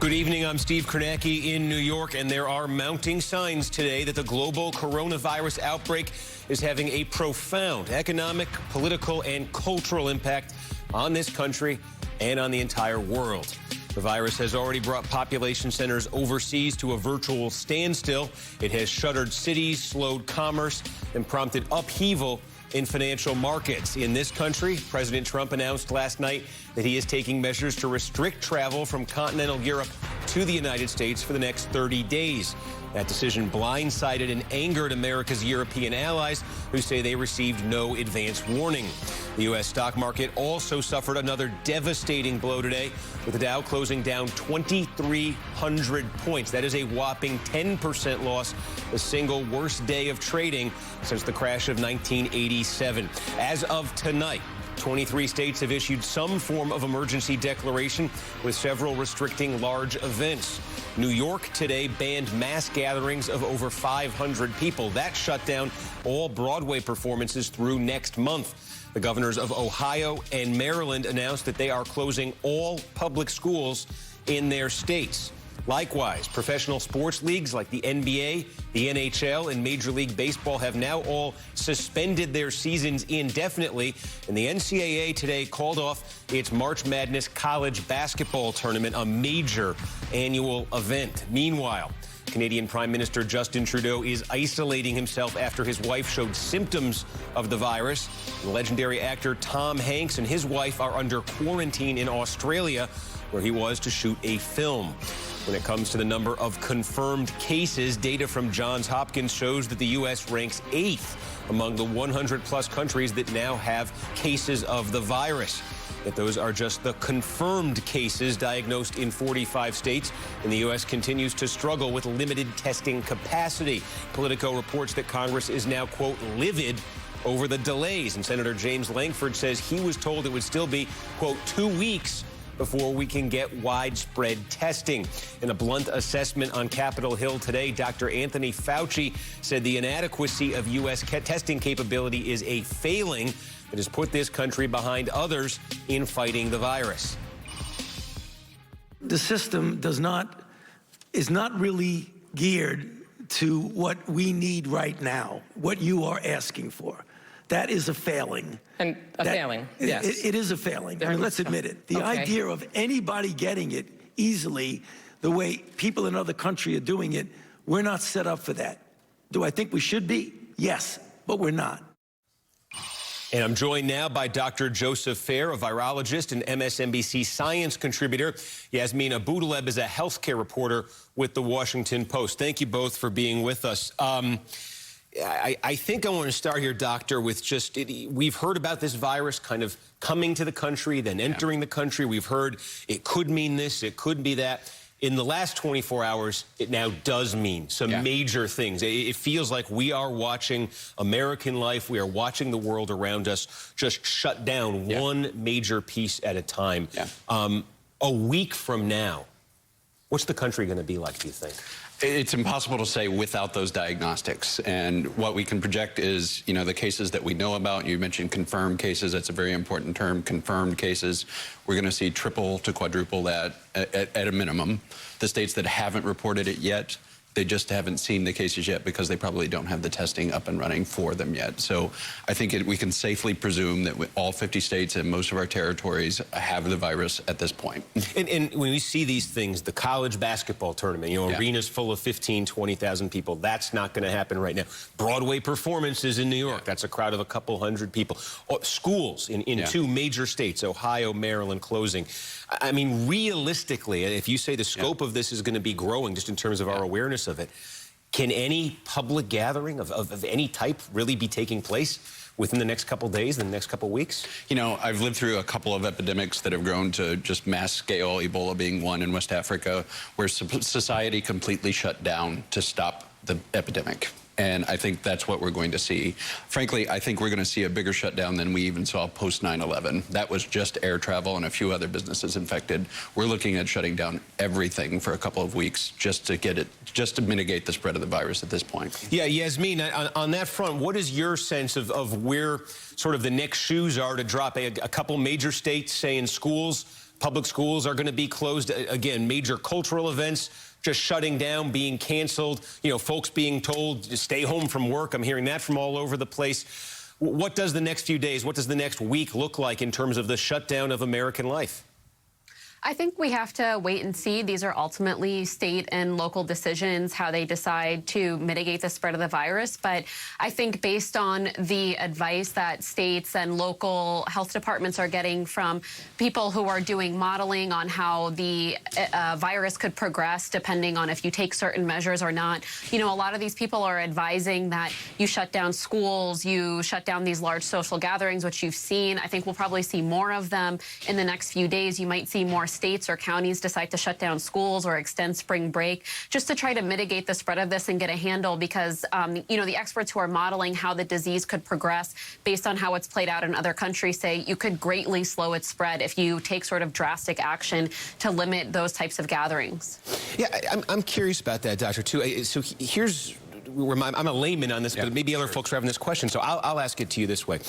Good evening, I'm Steve Kornacki in New York, and there are mounting signs today that the global coronavirus outbreak is having a profound economic, political, and cultural impact on this country and on the entire world. The virus has already brought population centers overseas to a virtual standstill. It has shuttered cities, slowed commerce, and prompted upheaval in financial markets. In this country, President Trump announced last night that he is taking measures to restrict travel from continental Europe to the United States for the next 30 days. That decision blindsided and angered America's European allies, who say they received no advance warning. The U.S. stock market also suffered another devastating blow today, with the Dow closing down 2,300 points. That is a whopping 10% loss, the single worst day of trading since the crash of 1987. As of tonight, 23 states have issued some form of emergency declaration, with several restricting large events. New York today banned mass gatherings of over 500 people. That shut down all Broadway performances through next month. The governors of Ohio and Maryland announced that they are closing all public schools in their states. Likewise, professional sports leagues like the NBA, the NHL, and Major League Baseball have now all suspended their seasons indefinitely. And the NCAA today called off its March Madness college basketball tournament, a major annual event. Meanwhile, Canadian Prime Minister Justin Trudeau is isolating himself after his wife showed symptoms of the virus. The legendary actor Tom Hanks and his wife are under quarantine in Australia, where he was to shoot a film. When it comes to the number of confirmed cases, data from Johns Hopkins shows that the U.S. ranks 8th among the 100-plus countries that now have cases of the virus. Yet those are just the confirmed cases diagnosed in 45 states, and the U.S. continues to struggle with limited testing capacity. Politico reports that Congress is now, quote, livid over the delays, and Senator James Lankford says he was told it would still be, quote, 2 weeks before we can get widespread testing. In a blunt assessment on Capitol Hill today, Dr. Anthony Fauci said the inadequacy of U.S. testing capability is a failing that has put this country behind others in fighting the virus. The system is not really geared to what we need right now, what you are asking for. That is a failing. And failing, yes. It is a failing. I mean, let's admit it. The idea of anybody getting it easily, the way people in other countries are doing it, we're not set up for that. Do I think we should be? Yes, but we're not. And I'm joined now by Dr. Joseph Fair, a virologist and MSNBC science contributor. Yasmin Abudaleb is a healthcare reporter with The Washington Post. Thank you both for being with us. I think I want to start here, Doctor, with just, we've heard about this virus kind of coming to the country, then entering the country. We've heard it could mean this, it could be that. In the last 24 hours, it now does mean some major things. It feels like we are watching American life, we are watching the world around us just shut down one major piece at a time. A week from now, what's the country going to be like, do you think? It's impossible to say without those diagnostics. And what we can project is, you know, the cases that we know about. You mentioned confirmed cases. That's a very important term, confirmed cases. We're going to see triple to quadruple that at a minimum. The states that haven't reported it yet, they just haven't seen the cases yet because they probably don't have the testing up and running for them yet. So I think we can safely presume that all 50 states and most of our territories have the virus at this point. And when we see these things, the college basketball tournament, you know, arenas full of 15, 20,000 people, that's not going to happen right now. Broadway performances in New York, that's a crowd of a couple hundred people. Schools in 2 major states, Ohio, Maryland, closing. I mean, realistically, if you say the scope of this is going to be growing just in terms of our awareness of it, can any public gathering of any type really be taking place within the next couple days, the next couple weeks? You know, I've lived through a couple of epidemics that have grown to just mass scale, Ebola being one in West Africa, where society completely shut down to stop the epidemic. And I think that's what we're going to see. Frankly, I think we're going to see a bigger shutdown than we even saw post 9/11. That was just air travel and a few other businesses infected. We're looking at shutting down everything for a couple of weeks just to mitigate the spread of the virus at this point. Yeah, Yasmin, on that front, what is your sense of where sort of the next shoes are to drop? A couple major states, say in schools, Public schools are going to be closed. Again, major cultural events just shutting down, being canceled. You know, folks being told to stay home from work. I'm hearing that from all over the place. What does the next few days, what does the next week look like in terms of the shutdown of American life? I think we have to wait and see. These are ultimately state and local decisions, how they decide to mitigate the spread of the virus. But I think based on the advice that states and local health departments are getting from people who are doing modeling on how the virus could progress depending on if you take certain measures or not, you know, a lot of these people are advising that you shut down schools, you shut down these large social gatherings, which you've seen. I think we'll probably see more of them in the next few days. You might see more states or counties decide to shut down schools or extend spring break just to try to mitigate the spread of this and get a handle because, you know, the experts who are modeling how the disease could progress based on how it's played out in other countries say you could greatly slow its spread if you take sort of drastic action to limit those types of gatherings. Yeah, I'm curious about that, Doctor, too. So here's where I'm a layman on this, but maybe other folks are having this question, so I'll ask it to you this way.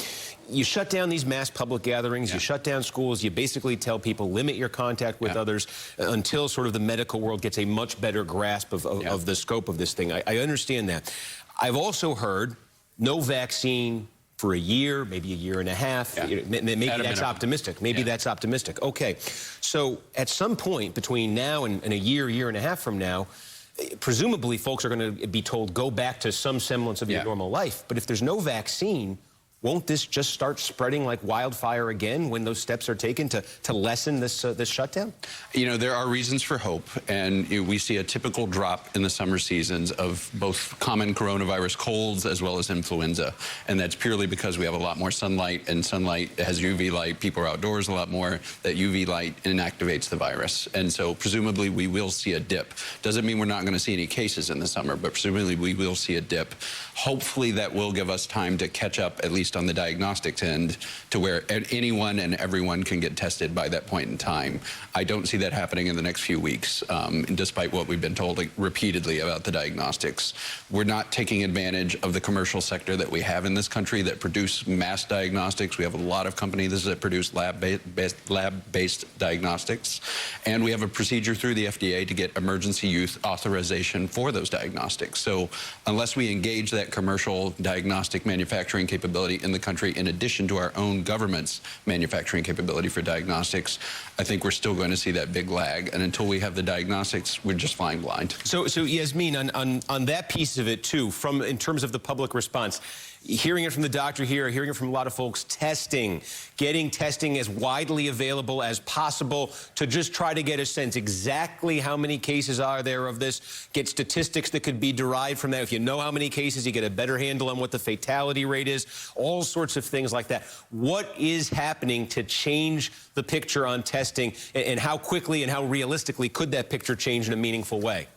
You shut down these mass public gatherings, you shut down schools, you basically tell people limit your contact with others until sort of the medical world gets a much better grasp of the scope of this thing. I understand that. I've also heard no vaccine for a year, maybe a year and a half. Maybe that's optimistic. Maybe that's optimistic. Okay, so at some point between now and a year, year and a half from now, presumably folks are going to be told go back to some semblance of your normal life. But if there's no vaccine, won't this just start spreading like wildfire again when those steps are taken to lessen this shutdown? You know, there are reasons for hope, and we see a typical drop in the summer seasons of both common coronavirus colds as well as influenza, and that's purely because we have a lot more sunlight, and sunlight has UV light. People are outdoors a lot more. That UV light inactivates the virus, and so presumably we will see a dip. Doesn't mean we're not going to see any cases in the summer, but presumably we will see a dip. Hopefully that will give us time to catch up, at least on the diagnostics end, to where anyone and everyone can get tested by that point in time. I don't see that happening in the next few weeks, despite what we've been told repeatedly about the diagnostics. We're not taking advantage of the commercial sector that we have in this country that produce mass diagnostics. We have a lot of companies that produce lab-based diagnostics, and we have a procedure through the FDA to get emergency use authorization for those diagnostics. So unless we engage that commercial diagnostic manufacturing capability in the country, in addition to our own government's manufacturing capability for diagnostics, I think we're still going to see that big lag. And until we have the diagnostics, we're just flying blind. So Yasmeen, on that piece of it too, in terms of the public response, hearing it from the doctor here, hearing it from a lot of folks, getting testing as widely available as possible to just try to get a sense exactly how many cases are there of this, get statistics that could be derived from that. If you know how many cases, you get a better handle on what the fatality rate is, all sorts of things like that. What is happening to change the picture on testing, and how quickly and how realistically could that picture change in a meaningful way?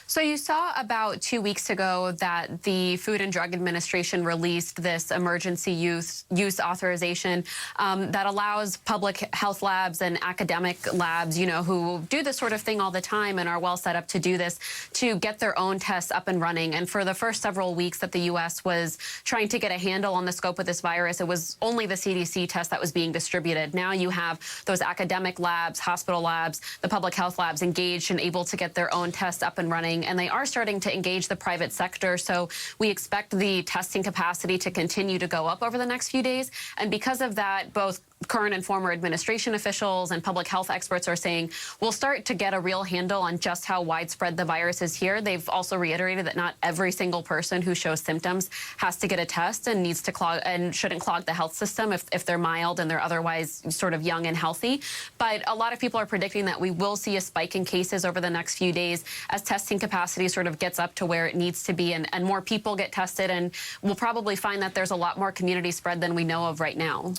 So you saw about 2 weeks ago that the Food and Drug Administration released this emergency use authorization that allows public health labs and academic labs, you know, who do this sort of thing all the time and are well set up to do this, to get their own tests up and running. And for the first several weeks that the U.S. was trying to get a handle on the scope of this virus, it was only the CDC test that was being distributed. Now you have those academic labs, hospital labs, the public health labs engaged and able to get their own tests up and running, and they are starting to engage the private sector. So we expect the testing capacity to continue to go up over the next few days. And because of that, both current and former administration officials and public health experts are saying we'll start to get a real handle on just how widespread the virus is here. They've also reiterated that not every single person who shows symptoms has to get a test and needs to shouldn't clog the health system if they're mild and they're otherwise sort of young and healthy. But a lot of people are predicting that we will see a spike in cases over the next few days as testing capacity sort of gets up to where it needs to be, and more people get tested, and we'll probably find that there's a lot more community spread than we know of right now.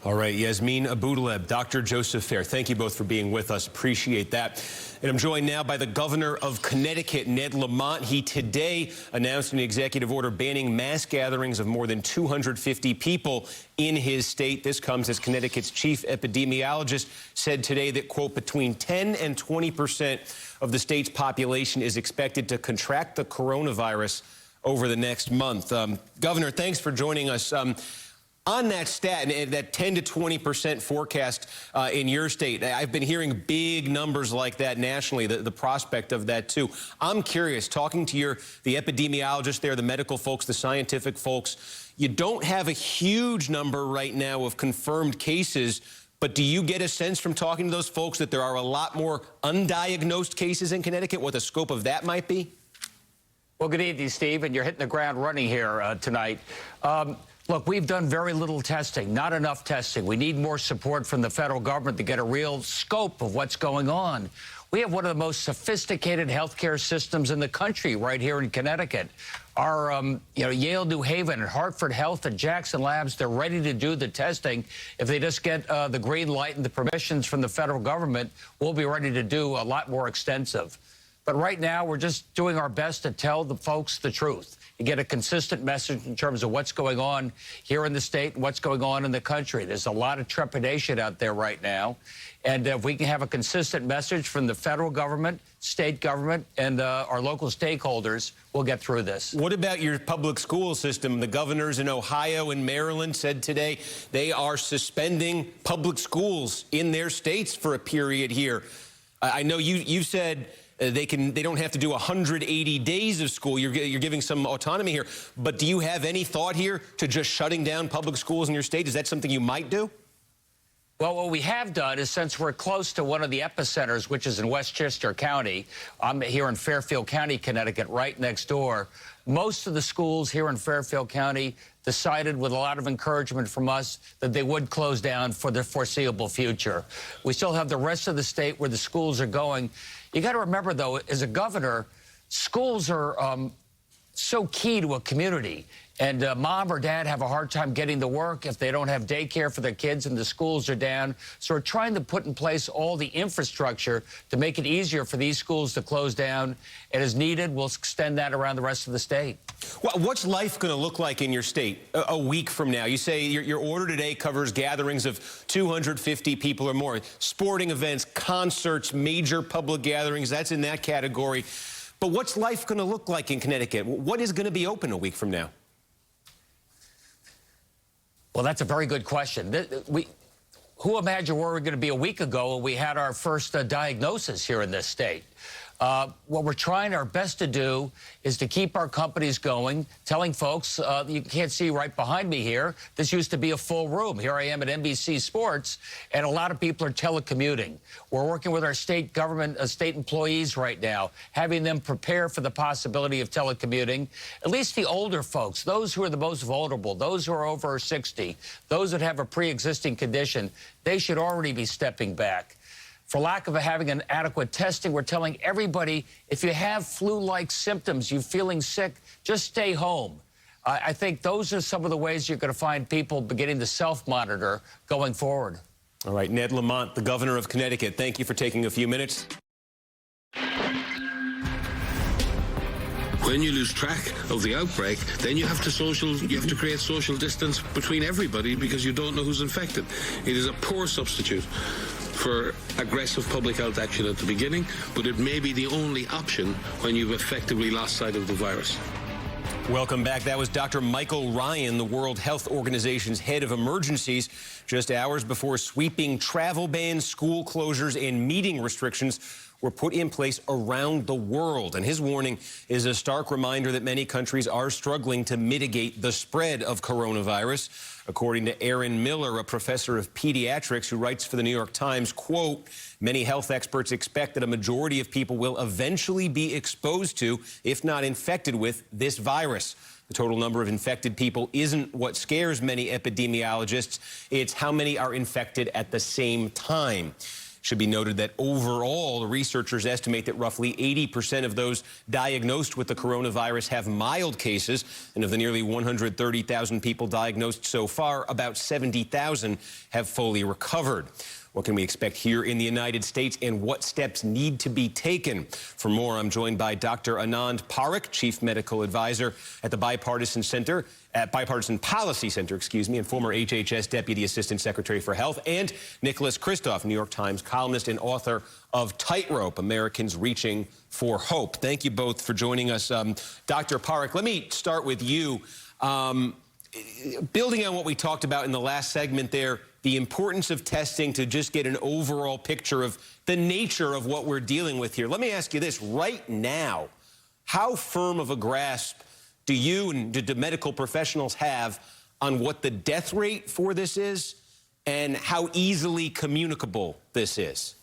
All right, Yasmeen Aboutaleb, Dr. Joseph Fair, thank you both for being with us. Appreciate that. And I'm joined now by the governor of Connecticut, Ned Lamont. He today announced an executive order banning mass gatherings of more than 250 people in his state. This comes as Connecticut's chief epidemiologist said today that, quote, between 10 and 20% of the state's population is expected to contract the coronavirus over the next month. Governor, thanks for joining us. On that stat, and that 10 to 20% forecast in your state, I've been hearing big numbers like that nationally, the prospect of that too. I'm curious, talking to the epidemiologists there, the medical folks, the scientific folks, you don't have a huge number right now of confirmed cases, but do you get a sense from talking to those folks that there are a lot more undiagnosed cases in Connecticut, what the scope of that might be? Well, good evening, Steve, and you're hitting the ground running here tonight. Look, we've done very little testing, not enough testing. We need more support from the federal government to get a real scope of what's going on. We have one of the most sophisticated healthcare systems in the country right here in Connecticut. Our, Yale, New Haven, and Hartford Health and Jackson Labs, they're ready to do the testing. If they just get the green light and the permissions from the federal government, we'll be ready to do a lot more extensive. But right now, we're just doing our best to tell the folks the truth. You get a consistent message in terms of what's going on here in the state and what's going on in the country. There's a lot of trepidation out there right now. And if we can have a consistent message from the federal government, state government, and our local stakeholders, we'll get through this. What about your public school system? The governors in Ohio and Maryland said today they are suspending public schools in their states for a period here. I know you said they don't have to do 180 days of school. You're giving some autonomy here. But do you have any thought here to just shutting down public schools in your state? Is that something you might do? Well, what we have done is, since we're close to one of the epicenters, which is in Westchester County, I'm here in Fairfield County, Connecticut, right next door, most of the schools here in Fairfield County decided, with a lot of encouragement from us, that they would close down for the foreseeable future. We still have the rest of the state where the schools are going. You got to remember, though, as a governor, schools are so key to a community. And mom or dad have a hard time getting to work if they don't have daycare for their kids and the schools are down. So we're trying to put in place all the infrastructure to make it easier for these schools to close down. And as needed, we'll extend that around the rest of the state. Well, what's life going to look like in your state a week from now? You say your order today covers gatherings of 250 people or more. Sporting events, concerts, major public gatherings, that's in that category. But what's life going to look like in Connecticut? What is going to be open a week from now? Well, that's a very good question. Who imagined where we were going to be a week ago when we had our first diagnosis here in this state? What we're trying our best to do is to keep our companies going, telling folks, you can't see right behind me here, this used to be a full room. Here I am at NBC Sports, and a lot of people are telecommuting. We're working with our state government, state employees right now, having them prepare for the possibility of telecommuting. At least the older folks, those who are the most vulnerable, those who are over 60, those that have a pre-existing condition, they should already be stepping back. For lack of having an adequate testing, we're telling everybody, if you have flu-like symptoms, you're feeling sick, just stay home. I think those are some of the ways you're going to find people beginning to self-monitor going forward. All right, Ned Lamont, the governor of Connecticut, thank you for taking a few minutes. When you lose track of the outbreak, then you have to create social distance between everybody because you don't know who's infected. It is a poor substitute for aggressive public health action at the beginning, but it may be the only option when you've effectively lost sight of the virus. Welcome back. That was Dr. Michael Ryan, the World Health Organization's head of emergencies, just hours before sweeping travel bans, school closures, and meeting restrictions were put in place around the world. And his warning is a stark reminder that many countries are struggling to mitigate the spread of coronavirus. According to Aaron Miller, a professor of pediatrics who writes for the New York Times, quote, many health experts expect that a majority of people will eventually be exposed to, if not infected with, this virus. The total number of infected people isn't what scares many epidemiologists. It's how many are infected at the same time. Should be noted that overall, the researchers estimate that roughly 80% of those diagnosed with the coronavirus have mild cases, and of the nearly 130,000 people diagnosed so far, about 70,000 have fully recovered. What can we expect here in the United States, and what steps need to be taken? For more, I'm joined by Dr. Anand Parikh, Chief Medical Advisor at the Bipartisan Policy Center, and former HHS Deputy Assistant Secretary for Health, and Nicholas Kristof, New York Times columnist and author of Tightrope, Americans Reaching for Hope. Thank you both for joining us. Dr. Parikh, let me start with you. building on what we talked about in the last segment there, the importance of testing to just get an overall picture of the nature of what we're dealing with here. Let me ask you this. Right now, how firm of a grasp do you and do medical professionals have on what the death rate for this is and how easily communicable this is?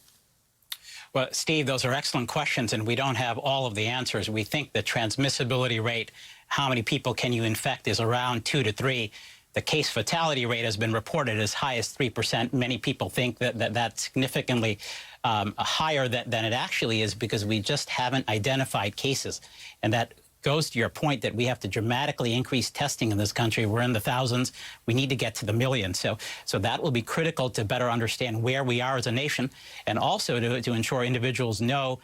Well, Steve, those are excellent questions, and we don't have all of the answers. We think the transmissibility rate, how many people can you infect, is around 2 to 3. The case fatality rate has been reported as high as 3%. Many people think that that's significantly higher than it actually is because we just haven't identified cases. And that goes to your point that we have to dramatically increase testing in this country. We're in the thousands. We need to get to the millions. So that will be critical to better understand where we are as a nation, and also to ensure individuals know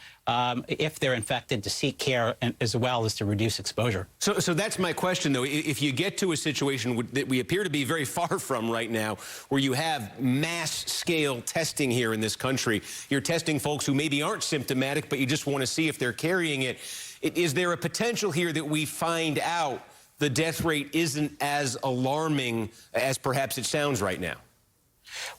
if they're infected, to seek care, and as well as to reduce exposure. So that's my question, though. If you get to a situation that we appear to be very far from right now, where you have mass-scale testing here in this country, you're testing folks who maybe aren't symptomatic, but you just want to see if they're carrying it. Is there a potential here that we find out the death rate isn't as alarming as perhaps it sounds right now?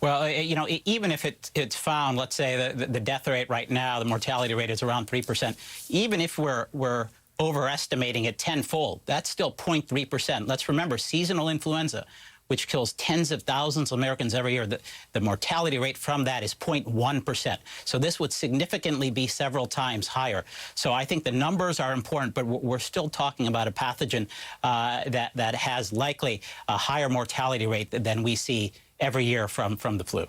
Well, you know, even if it's found, let's say the death rate right now, the mortality rate is around 3%. Even if we're overestimating it tenfold, that's still 0.3%. Let's remember, seasonal influenza, which kills tens of thousands of Americans every year, the mortality rate from that is 0.1%. So this would significantly be several times higher. So I think the numbers are important, but we're still talking about a pathogen that has likely a higher mortality rate than we see every year from the flu.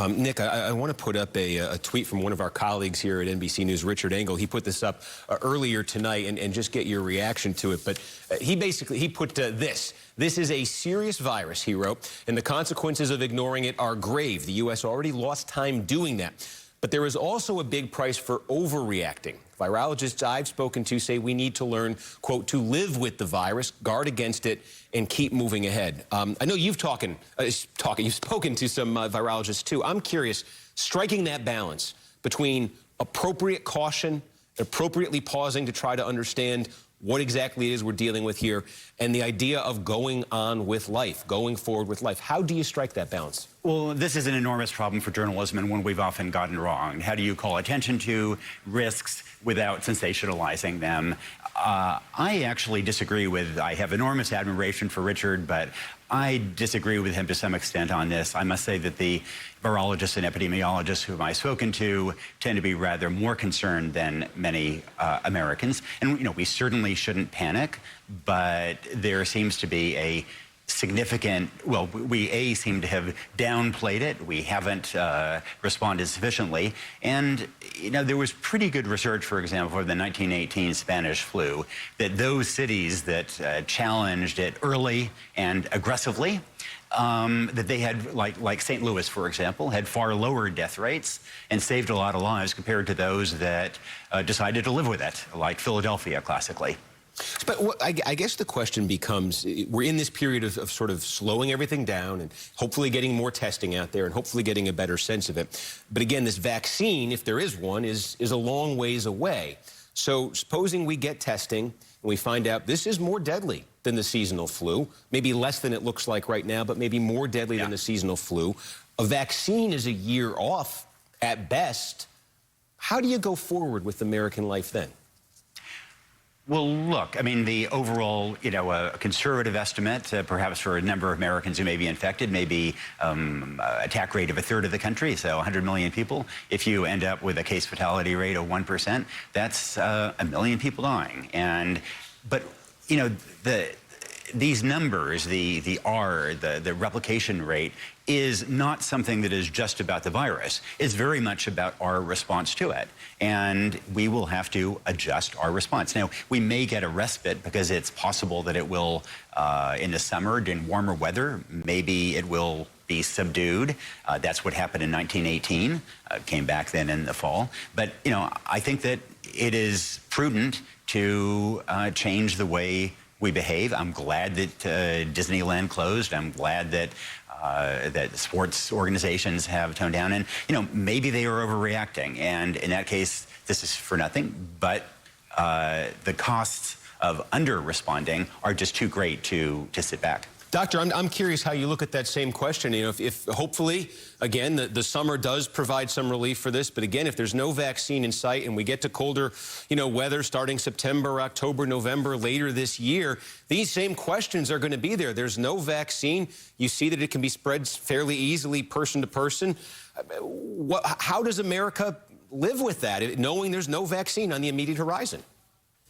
Nick, I want to put up a tweet from one of our colleagues here at NBC News, Richard Engel. He put this up earlier tonight, and just get your reaction to it. But he put this. This is a serious virus, he wrote, and the consequences of ignoring it are grave. The U.S. already lost time doing that. But there is also a big price for overreacting. Virologists I've spoken to say we need to learn, quote, to live with the virus, guard against it, and keep moving ahead. I know you've spoken to some virologists, too. I'm curious, striking that balance between appropriate caution, appropriately pausing to try to understand what exactly it is we're dealing with here, and the idea of going on with life, going forward with life. How do you strike that balance? Well, this is an enormous problem for journalism and one we've often gotten wrong. How do you call attention to risks without sensationalizing them? I actually disagree with, I have enormous admiration for Richard, but I disagree with him to some extent on this. I must say that the virologists and epidemiologists whom I've spoken to tend to be rather more concerned than many Americans. And, you know, we certainly shouldn't panic, but there seems to be a significant, well, we seem to have downplayed it. We haven't responded sufficiently. And, you know, there was pretty good research, for example, for the 1918 Spanish flu, that those cities that challenged it early and aggressively, that they had, like St. Louis, for example, had far lower death rates and saved a lot of lives compared to those that decided to live with it, like Philadelphia, classically. But I guess the question becomes, we're in this period of sort of slowing everything down and hopefully getting more testing out there and hopefully getting a better sense of it. But again, this vaccine, if there is one, is a long ways away. So supposing we get testing and we find out this is more deadly than the seasonal flu, maybe less than it looks like right now, but maybe more deadly than the seasonal flu. A vaccine is a year off at best. How do you go forward with American life then? Well, look, I mean, the overall, you know, a conservative estimate, perhaps for a number of Americans who may be infected, may be attack rate of a third of the country, so 100 million people. If you end up with a case fatality rate of 1%, that's 1 million people dying. But, you know, these numbers, the replication rate, is not something that is just about the virus. It's very much about our response to it. And we will have to adjust our response. Now, we may get a respite because it's possible that it will, in the summer, in warmer weather, maybe it will be subdued. That's what happened in 1918. Came back then in the fall. But, you know, I think that it is prudent to change the way we behave. I'm glad that Disneyland closed. I'm glad that sports organizations have toned down, and, you know, maybe they are overreacting, and in that case this is for nothing, but the costs of under responding are just too great to sit back. Doctor, I'm curious how you look at that same question. You know, if hopefully, again, the summer does provide some relief for this, but again, if there's no vaccine in sight and we get to colder, weather starting September, October, November, later this year, these same questions are going to be there. There's no vaccine. You see that it can be spread fairly easily person to person. How does America live with that, knowing there's no vaccine on the immediate horizon?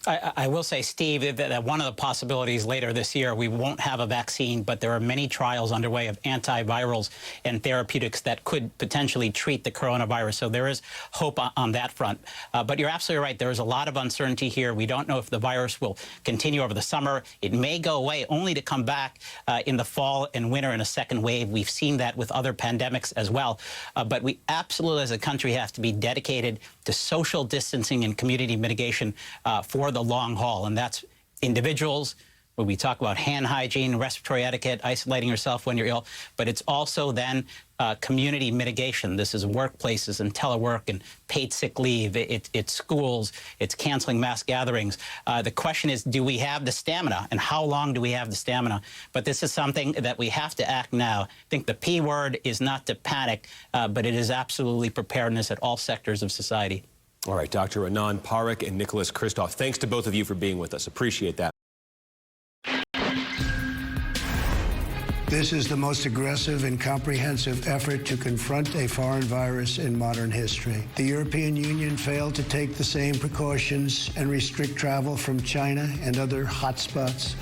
I will say, Steve, that one of the possibilities later this year, we won't have a vaccine, but there are many trials underway of antivirals and therapeutics that could potentially treat the coronavirus. So there is hope on that front. But you're absolutely right. There is a lot of uncertainty here. We don't know if the virus will continue over the summer. It may go away only to come back in the fall and winter in a second wave. We've seen that with other pandemics as well. But we absolutely, as a country, have to be dedicated to social distancing and community mitigation for the long haul, and that's individuals. When we talk about hand hygiene, respiratory etiquette, isolating yourself when you're ill, but it's also then community mitigation. This is workplaces and telework and paid sick leave. It's schools. It's canceling mass gatherings. The question is, do we have the stamina, and how long do we have the stamina? But this is something that we have to act now. I think the P word is not to panic, but it is absolutely preparedness at all sectors of society. All right, Dr. Anand Parekh and Nicholas Kristof, thanks to both of you for being with us. Appreciate that. This is the most aggressive and comprehensive effort to confront a foreign virus in modern history. The European Union failed to take the same precautions and restrict travel from China and other hotspots.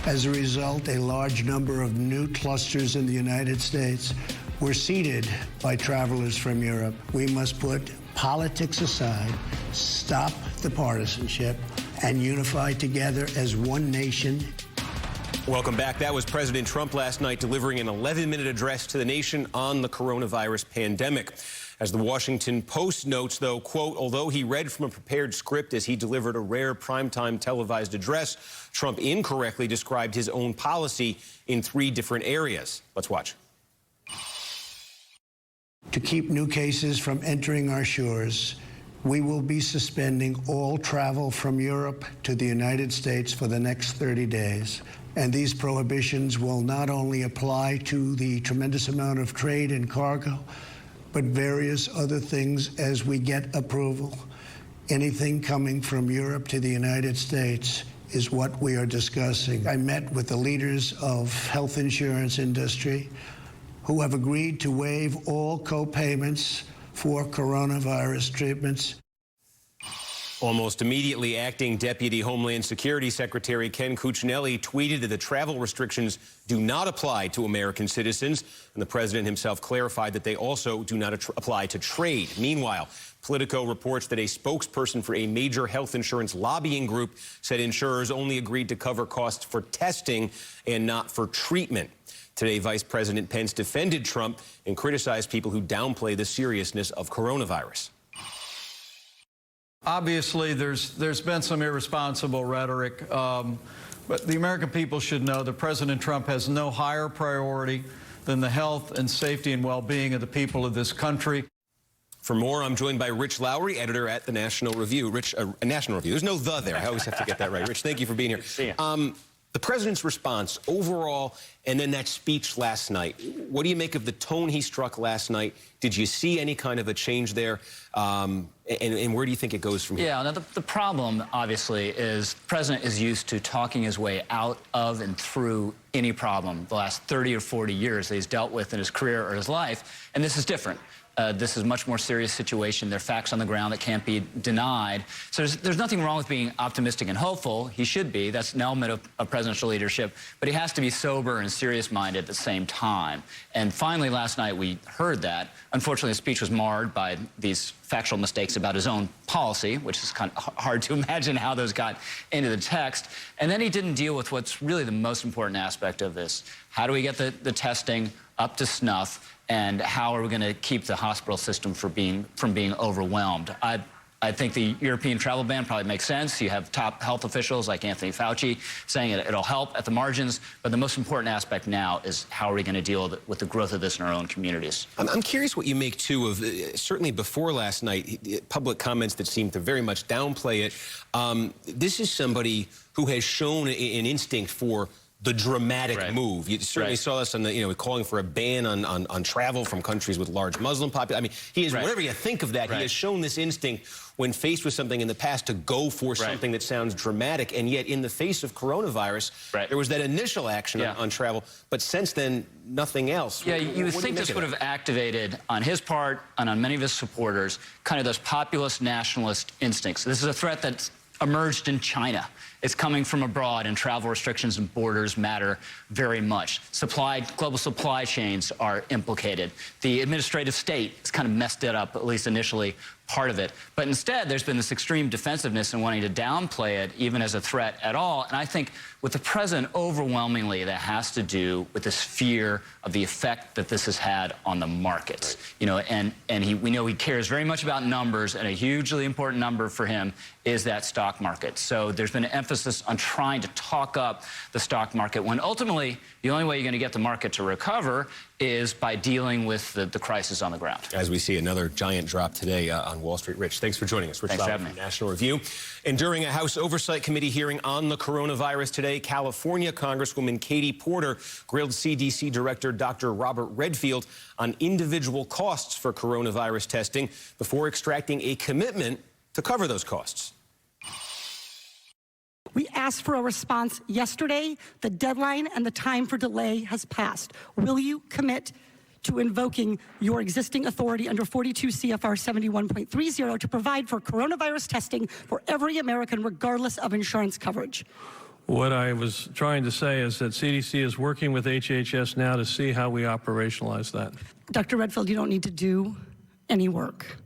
As a result, a large number of new clusters in the United States were seeded by travelers from Europe. We must put politics aside, stop the partisanship, and unify together as one nation. Welcome back. That was President Trump last night delivering an 11-minute address to the nation on the coronavirus pandemic. As the Washington Post notes, though, quote, although he read from a prepared script as he delivered a rare primetime televised address, Trump incorrectly described his own policy in 3 different areas. Let's watch. To keep new cases from entering our shores, we will be suspending all travel from Europe to the United States for the next 30 days. And these prohibitions will not only apply to the tremendous amount of trade and cargo, but various other things as we get approval. Anything coming from Europe to the United States is what we are discussing. I met with the leaders of health insurance industry who have agreed to waive all co-payments for coronavirus treatments. Almost immediately, acting Deputy Homeland Security Secretary Ken Cuccinelli tweeted that the travel restrictions do not apply to American citizens, and the president himself clarified that they also do not apply to trade. Meanwhile, Politico reports that a spokesperson for a major health insurance lobbying group said insurers only agreed to cover costs for testing and not for treatment. Today, Vice President Pence defended Trump and criticized people who downplay the seriousness of coronavirus. Obviously, there's been some irresponsible rhetoric, but the American people should know that President Trump has no higher priority than the health and safety and well-being of the people of this country. For more, I'm joined by Rich Lowry, editor at the National Review. Rich, National Review. There's no "the" there. I always have to get that right. Rich, thank you for being here. Good to see you. The president's response overall, and then that speech last night. What do you make of the tone he struck last night? Did you see any kind of a change there? And where do you think it goes from here? Yeah, now the problem, obviously, is the president is used to talking his way out of and through any problem the last 30 or 40 years that he's dealt with in his career or his life, and this is different. This is a much more serious situation. There are facts on the ground that can't be denied. So there's nothing wrong with being optimistic and hopeful. He should be. That's an element of presidential leadership. But he has to be sober and serious-minded at the same time. And finally, last night, we heard that. Unfortunately, the speech was marred by these factual mistakes about his own policy, which is kind of hard to imagine how those got into the text. And then he didn't deal with what's really the most important aspect of this. How do we get the testing up to snuff? And how are we going to keep the hospital system from being overwhelmed? I think the European travel ban probably makes sense. You have top health officials like Anthony Fauci saying it'll help at the margins. But the most important aspect now is how are we going to deal with the growth of this in our own communities? I'm curious what you make, too, of certainly before last night, public comments that seem to very much downplay it. This is somebody who has shown an instinct for the dramatic move. You certainly saw this on the, calling for a ban on travel from countries with large Muslim populations. I mean, he is, whatever you think of that, he has shown this instinct when faced with something in the past to go for something that sounds dramatic. And yet, in the face of coronavirus, there was that initial action on travel. But since then, nothing else. Yeah, you would think this would have activated, on his part and on many of his supporters, kind of those populist nationalist instincts. This is a threat that's emerged in China. It's coming from abroad, and travel restrictions and borders matter very much. Global supply chains are implicated. The administrative state has kind of messed it up, at least initially, part of it. But instead, there's been this extreme defensiveness in wanting to downplay it, even as a threat at all. And I think with the president, overwhelmingly, that has to do with this fear of the effect that this has had on the markets. We know he cares very much about numbers, and a hugely important number for him is that stock market. So there's been an emphasis on trying to talk up the stock market, when ultimately the only way you're going to get the market to recover is by dealing with the crisis on the ground. As we see another giant drop today on Wall Street. Rich, thanks for joining us. Rich Thanks for having from me. National Review. And during a House Oversight Committee hearing on the coronavirus today, California Congresswoman Katie Porter grilled CDC Director Dr. Robert Redfield on individual costs for coronavirus testing before extracting a commitment to cover those costs. We asked for a response yesterday. The deadline and the time for delay has passed. Will you commit to invoking your existing authority under 42 CFR 71.30 to provide for coronavirus testing for every American, regardless of insurance coverage? What I was trying to say is that CDC is working with HHS now to see how we operationalize that. Dr. Redfield, you don't need to do any work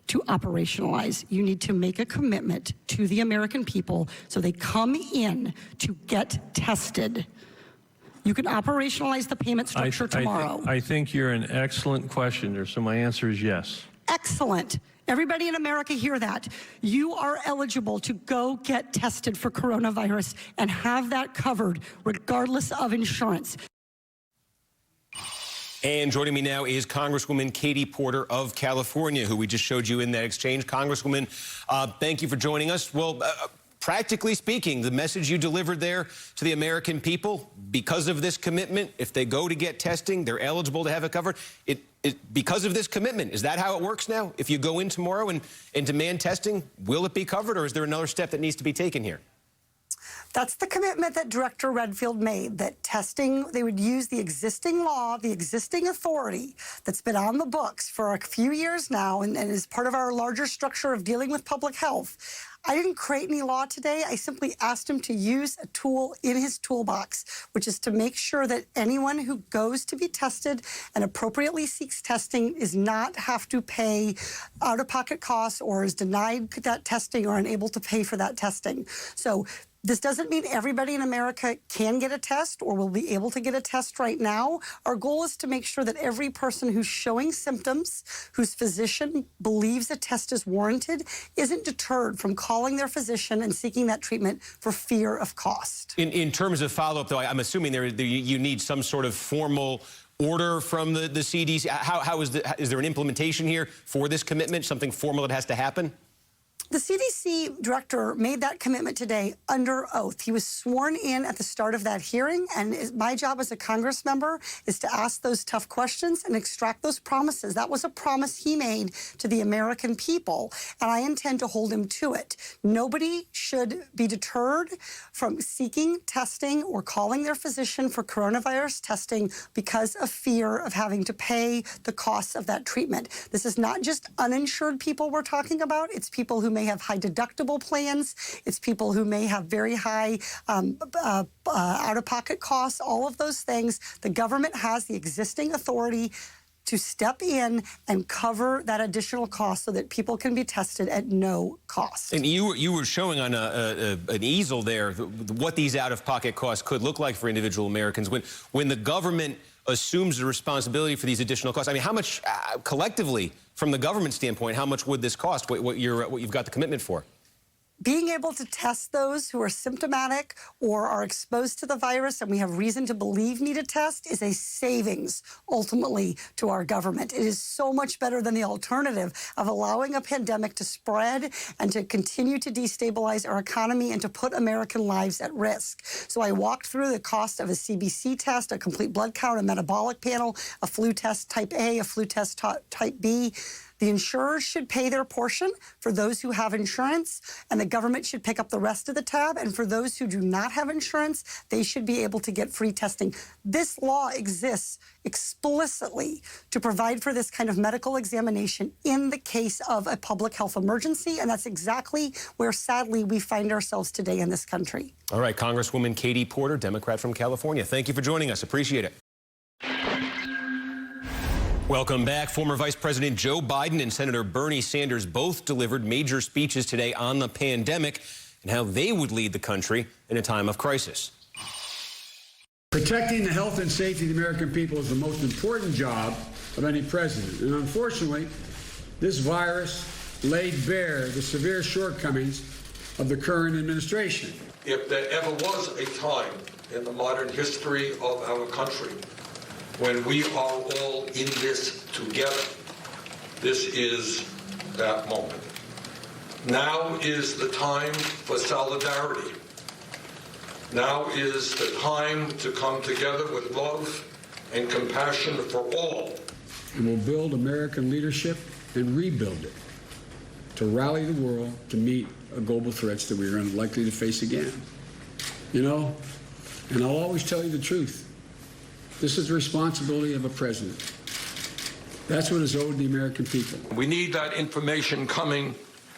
to operationalize. You need to make a commitment to the American people so they come in to get tested. You can operationalize the payment structure tomorrow. I think you're an excellent questioner, so my answer is yes. Excellent. Everybody in America hear that. You are eligible to go get tested for coronavirus and have that covered regardless of insurance. And joining me now is Congresswoman Katie Porter of California, who we just showed you in that exchange. Congresswoman, thank you for joining us. Well, practically speaking, the message you delivered there to the American people, because of this commitment, if they go to get testing, they're eligible to have it covered. Because of this commitment, is that how it works now? If you go in tomorrow and demand testing, will it be covered, or is there another step that needs to be taken here? That's the commitment that Director Redfield made, that testing, they would use the existing law, the existing authority that's been on the books for a few years now and is part of our larger structure of dealing with public health. I didn't create any law today. I simply asked him to use a tool in his toolbox, which is to make sure that anyone who goes to be tested and appropriately seeks testing is not have to pay out-of-pocket costs or is denied that testing or unable to pay for that testing. So this doesn't mean everybody in America can get a test or will be able to get a test right now. Our goal is to make sure that every person who's showing symptoms, whose physician believes a test is warranted, isn't deterred from calling their physician and seeking that treatment for fear of cost. In terms of follow-up, though, I'm assuming you need some sort of formal order from the CDC. Is there an implementation here for this commitment, something formal that has to happen? The CDC director made that commitment today under oath. He was sworn in at the start of that hearing, and my job as a Congress member is to ask those tough questions and extract those promises. That was a promise he made to the American people, and I intend to hold him to it. Nobody should be deterred from seeking testing or calling their physician for coronavirus testing because of fear of having to pay the costs of that treatment. This is not just uninsured people we're talking about. It's people who may have high deductible plans. It's people who may have very high out-of-pocket costs, all of those things. The government has the existing authority to step in and cover that additional cost so that people can be tested at no cost. And you were showing on an easel there what these out-of-pocket costs could look like for individual Americans. When the government assumes the responsibility for these additional costs, I mean, how much collectively, from the government standpoint, how much would this cost, what you've got the commitment for? being able to test those who are symptomatic or are exposed to the virus and we have reason to believe need a test is a savings, ultimately, to our government. It is so much better than the alternative of allowing a pandemic to spread and to continue to destabilize our economy and to put American lives at risk. So I walked through the cost of a CBC test, a complete blood count, a metabolic panel, a flu test type A, a flu test type B. The insurers should pay their portion for those who have insurance, and the government should pick up the rest of the tab. And for those who do not have insurance, they should be able to get free testing. This law exists explicitly to provide for this kind of medical examination in the case of a public health emergency, and that's exactly where, sadly, we find ourselves today in this country. All right, Congresswoman Katie Porter, Democrat from California. Thank you for joining us. Appreciate it. Welcome back. Former Vice President Joe Biden and Senator Bernie Sanders both delivered major speeches today on the pandemic and how they would lead the country in a time of crisis. Protecting the health and safety of the American people is the most important job of any president. And unfortunately, this virus laid bare the severe shortcomings of the current administration. If there ever was a time in the modern history of our country when we are all in this together, this is that moment. Now is the time for solidarity. Now is the time to come together with love and compassion for all. And we'll build American leadership and rebuild it to rally the world to meet global threats that we are unlikely to face again. You know, and I'll always tell you the truth. This is the responsibility of a president. That's what is owed the American people. We need that information coming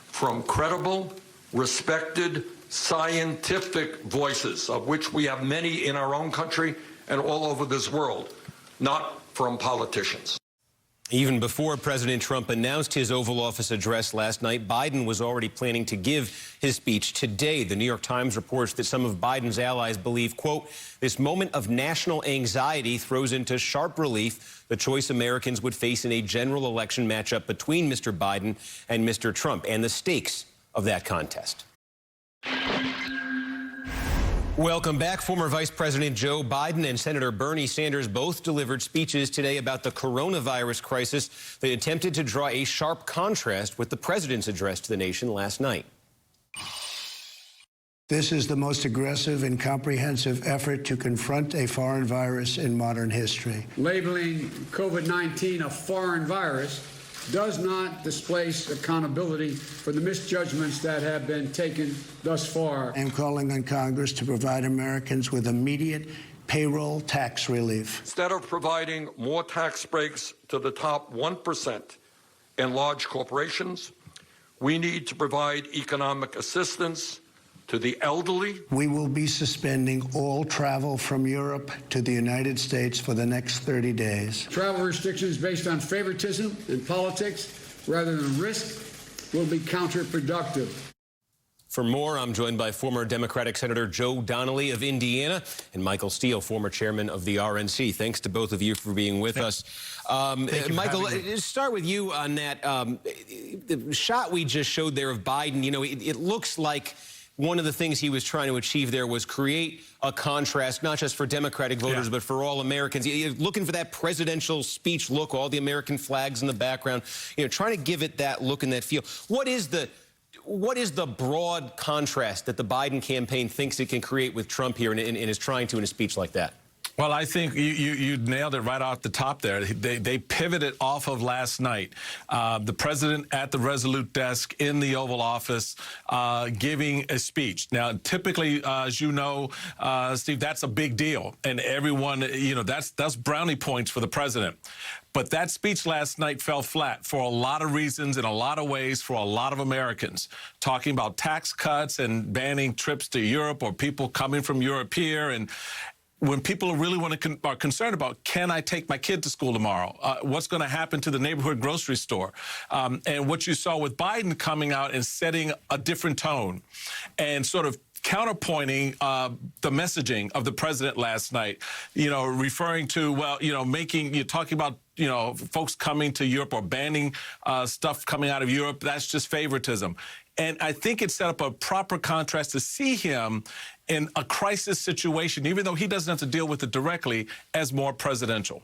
from credible, respected, scientific voices, of which we have many in our own country and all over this world, not from politicians. Even before President Trump announced his Oval Office address last night, Biden was already planning to give his speech today. The New York Times reports that some of Biden's allies believe, quote, this moment of national anxiety throws into sharp relief the choice Americans would face in a general election matchup between Mr. Biden and Mr. Trump and the stakes of that contest. Welcome back. Former Vice President Joe Biden and Senator Bernie Sanders both delivered speeches today about the coronavirus crisis. They attempted to draw a sharp contrast with the president's address to the nation last night. This is the most aggressive and comprehensive effort to confront a foreign virus in modern history. Labeling COVID-19 a foreign virus does not displace accountability for the misjudgments that have been taken thus far. I am calling on Congress to provide Americans with immediate payroll tax relief. Instead of providing more tax breaks to the top 1% and large corporations, we need to provide economic assistance to the elderly. We will be suspending all travel from Europe to the United States for the next 30 days. Travel restrictions based on favoritism and politics rather than risk will be counterproductive. For more, I'm joined by former Democratic Senator Joe Donnelly of Indiana and Michael Steele, former chairman of the RNC. Thanks to both of you for being with us. Michael, let's start with you on that. The shot we just showed there of Biden, you know, it looks like one of the things he was trying to achieve there was create a contrast, not just for Democratic voters, but for all Americans. You're looking for that presidential speech look, all the American flags in the background, you know, trying to give it that look and that feel. What is the broad contrast that the Biden campaign thinks it can create with Trump here and is trying to in a speech like that? Well, I think you nailed it right off the top there. They pivoted off of last night. The president at the Resolute desk in the Oval Office giving a speech. Now, typically, as you know, Steve, that's a big deal. And everyone, you know, that's brownie points for the president. But that speech last night fell flat for a lot of reasons, in a lot of ways, for a lot of Americans. Talking about tax cuts and banning trips to Europe or people coming from Europe here. And when people really are concerned about, can I take my kid to school tomorrow? What's going to happen to the neighborhood grocery store? And what you saw with Biden coming out and setting a different tone and sort of counterpointing the messaging of the president last night, referring to, you're talking about, folks coming to Europe or banning stuff coming out of Europe. That's just favoritism. And I think it set up a proper contrast to see him in a crisis situation, even though he doesn't have to deal with it directly, as more presidential.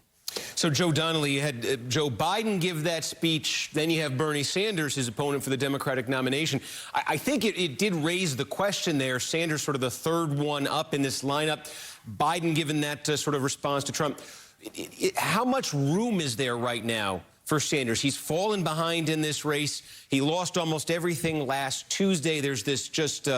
So, Joe Donnelly, you had Joe Biden give that speech. Then you have Bernie Sanders, his opponent for the Democratic nomination. I think it did raise the question there. Sanders sort of the third one up in this lineup. Biden given that sort of response to Trump. How much room is there right now for Sanders? He's fallen behind in this race. He lost almost everything last Tuesday. There's this just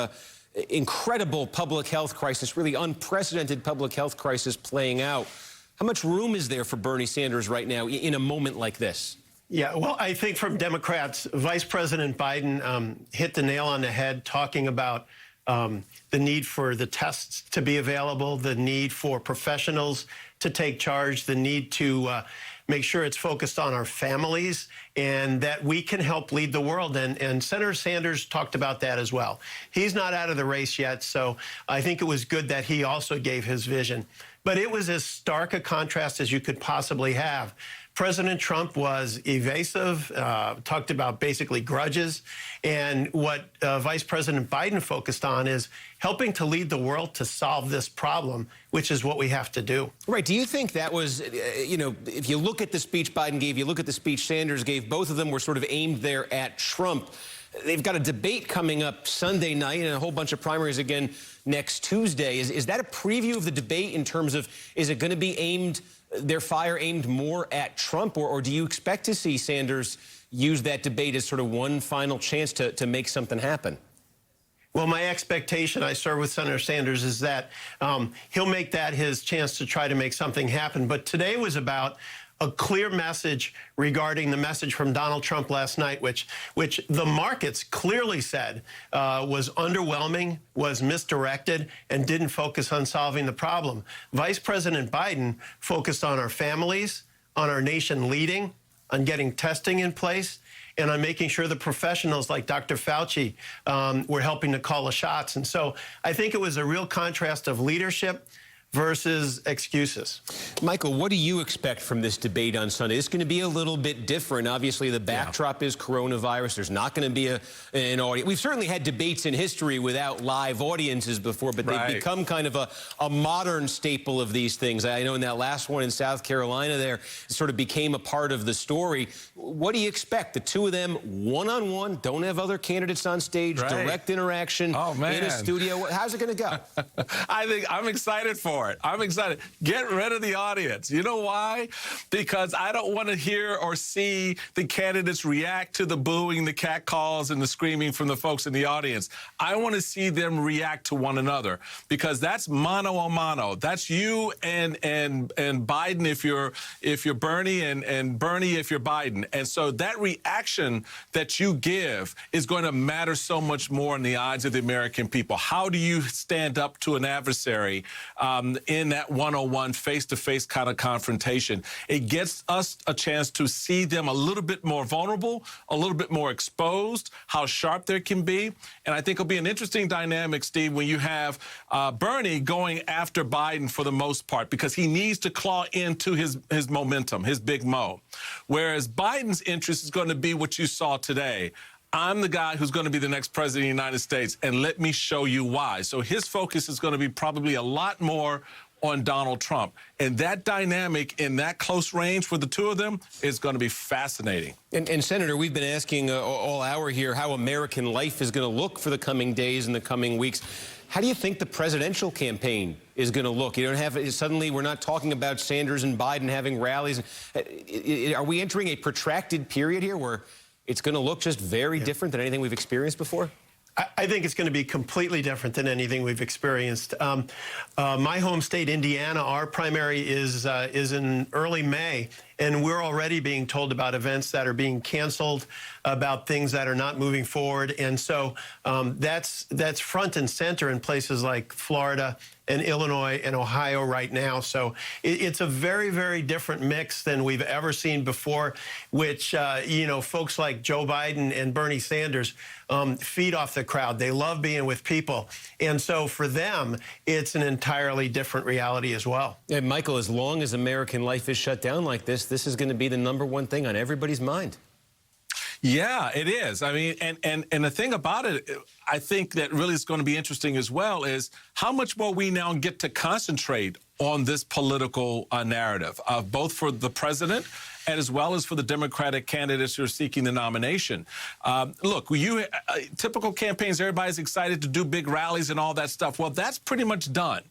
incredible public health crisis, really unprecedented public health crisis playing out. How much room is there for Bernie Sanders right now in a moment like this? Yeah, well, I think from Democrats, Vice President Biden hit the nail on the head talking about the need for the tests to be available, the need for professionals to take charge, the need to make sure it's focused on our families and that we can help lead the world. And Senator Sanders talked about that as well. He's not out of the race yet, so I think it was good that he also gave his vision. But it was as stark a contrast as you could possibly have. President Trump was evasive, talked about basically grudges. And what Vice President Biden focused on is helping to lead the world to solve this problem, which is what we have to do. Right. Do you think that was, if you look at the speech Biden gave, you look at the speech Sanders gave, both of them were sort of aimed there at Trump. They've got a debate coming up Sunday night and a whole bunch of primaries again next Tuesday. Is that a preview of the debate in terms of, is it going to be aimed, their fire aimed more at Trump, or do you expect to see Sanders use that debate as sort of one final chance to make something happen? Well, my expectation, I serve with Senator Sanders, is that he'll make that his chance to try to make something happen. But today was about a clear message regarding the message from Donald Trump last night, which the markets clearly said was underwhelming, was misdirected, and didn't focus on solving the problem. Vice President Biden focused on our families, on our nation leading, on getting testing in place, and on making sure the professionals like Dr. Fauci were helping to call the shots. And so I think it was a real contrast of leadership versus excuses. Michael, what do you expect from this debate on Sunday? It's going to be a little bit different. Obviously, the backdrop is coronavirus. There's not going to be an audience. We've certainly had debates in history without live audiences before, but they've become kind of a modern staple of these things. I know in that last one in South Carolina there, it sort of became a part of the story. What do you expect? The two of them one-on-one, don't have other candidates on stage, direct interaction in a studio. How's it going to go? I'm excited for it. I'm excited. Get rid of the audience. You know why? Because I don't want to hear or see the candidates react to the booing, the catcalls, and the screaming from the folks in the audience. I want to see them react to one another, because that's mano a mano. That's you and Biden if you're Bernie, and Bernie if you're Biden. And so that reaction that you give is going to matter so much more in the eyes of the American people. How do you stand up to an adversary in that one-on-one, face-to-face kind of confrontation? It gets us a chance to see them a little bit more vulnerable, a little bit more exposed, how sharp there can be. And I think it'll be an interesting dynamic, Steve, when you have Bernie going after Biden for the most part, because he needs to claw into his momentum, his big mo. Whereas Biden's interest is going to be what you saw today. I'm the guy who's going to be the next president of the United States, and let me show you why. So his focus is going to be probably a lot more on Donald Trump. And that dynamic in that close range for the two of them is going to be fascinating. And Senator, we've been asking all hour here how American life is going to look for the coming days and the coming weeks. How do you think the presidential campaign is going to look? You don't have, suddenly we're not talking about Sanders and Biden having rallies. Are we entering a protracted period here where it's going to look just very different than anything we've experienced before? I think it's going to be completely different than anything we've experienced. My home state, Indiana, our primary is in early May, And we're already being told about events that are being canceled, about things that are not moving forward. And so that's front and center in places like Florida and Illinois and Ohio right now. So it's a very, very different mix than we've ever seen before, which, folks like Joe Biden and Bernie Sanders feed off the crowd. They love being with people. And so for them, it's an entirely different reality as well. And Michael, as long as American life is shut down like this is going to be the #1 thing on everybody's mind. Yeah, it is. I mean, and the thing about it, I think that really is going to be interesting as well is how much more we now get to concentrate on this political narrative, both for the president and as well as for the Democratic candidates who are seeking the nomination. Look, typical campaigns, everybody's excited to do big rallies and all that stuff. Well, that's pretty much done.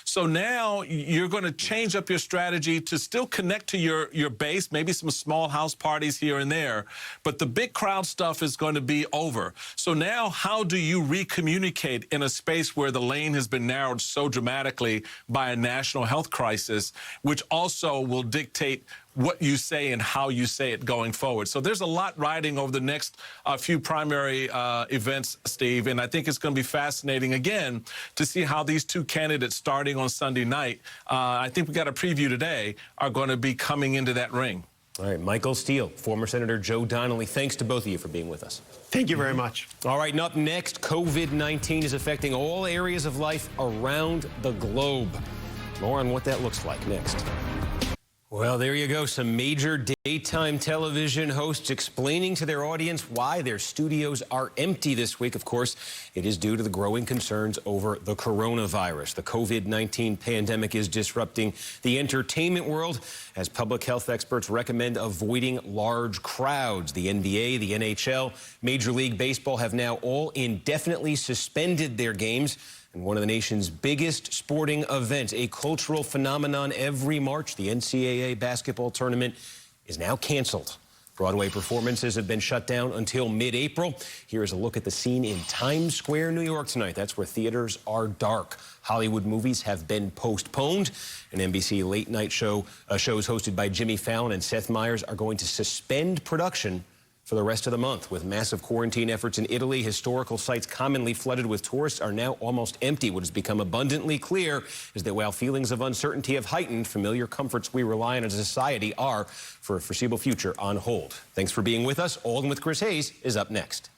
So now you're going to change up your strategy to still connect to your base, maybe some small house parties here and there, but the big crowd stuff is going to be over. So now how do you recommunicate in a space where the lane has been narrowed so dramatically by a national health crisis, which also will dictate what you say and how you say it going forward. So there's a lot riding over the next few primary events, Steve, and I think it's going to be fascinating, again, to see how these two candidates starting on Sunday night, I think we got a preview today, are going to be coming into that ring. All right, Michael Steele, former Senator Joe Donnelly, thanks to both of you for being with us. Thank you very much. All right, and up next, COVID-19 is affecting all areas of life around the globe. More on what that looks like next. Well, there you go. Some major daytime television hosts explaining to their audience why their studios are empty this week. Of course, it is due to the growing concerns over the coronavirus. The COVID-19 pandemic is disrupting the entertainment world as public health experts recommend avoiding large crowds. The NBA, the NHL, Major League Baseball have now all indefinitely suspended their games. And one of the nation's biggest sporting events, a cultural phenomenon every March, the NCAA basketball tournament, is now canceled. Broadway performances have been shut down until mid-April. Here is a look at the scene in Times Square, New York tonight. That's where theaters are dark. Hollywood movies have been postponed. An NBC late-night shows hosted by Jimmy Fallon and Seth Meyers are going to suspend production for the rest of the month. With massive quarantine efforts in Italy, historical sites commonly flooded with tourists are now almost empty. What has become abundantly clear is that while feelings of uncertainty have heightened, familiar comforts we rely on as a society are, for a foreseeable future, on hold. Thanks for being with us. All In with Chris Hayes is up next.